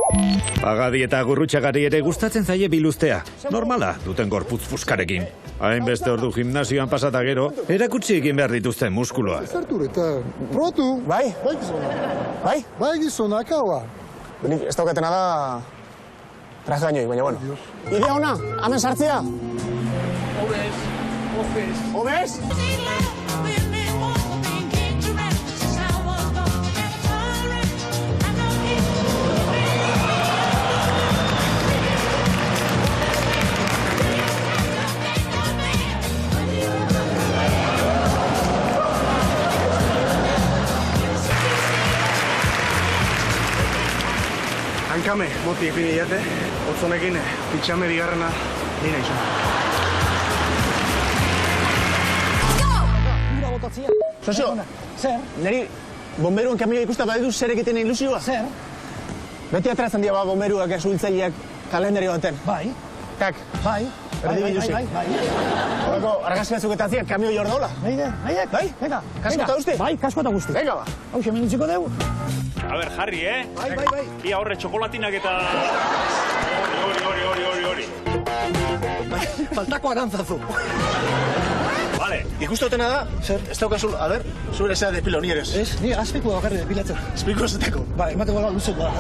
Pagadi eta gurrutxagari ere gustatzen zaie biluztea. Normala, duten gorputz puskarekin. Hainbeste ordu gimnasioan pasata gero, erakutsi egin behar dituzten muskuloa. Zertur eta protu. Bai? Bai gizona. Bai? Bai gizona, akaua. Nik ez daukatena da... traje gainoi, baina bueno. Idea ona, hemen sartzea. Obez? Hankame, moti ipini jate, otzonekin pitxame bigarrena nina izan. Ura botatzia. Sosio, Zer? niri bomberuen kamioa ikusta baditu zer egiten ilusioa? Zer? Beti atratzen dira bomberuak suhiltzaileak kalendario baten. Bai. Tak, Bai. erdi biluzik. Bai. Horreko argazki batzuk eta ziak kamio jordola. Bai. Venga. Kasko eta guzti? Bai, kasko eta guzti. Venga ba. Hau, xeminitziko dugu. A ver, Harry, Bai. Bi aurre txokolatinak eta... Hori. Faltako arantzazu. Vale. Ikustotena da, zer, ez daukazu, a ber, zure zea de pilo nieres. Ez, ni azpiko bakarri depilatzen. Espliko ezeteko. Bai, emateko da luzeko da.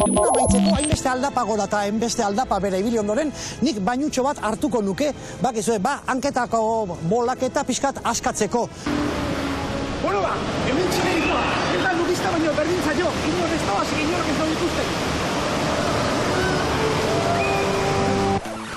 Eguna maitzeko hainbeste aldapa gora eta hainbeste aldapa bere ibili ondoren, nik bainutxo bat hartuko nuke, bakizue, hanketako bolaketa pixkat askatzeko. Bueno ba, hemen txinerikoa, eta nudista baino berdintza jo, inor ez da, inork ez da ikusten.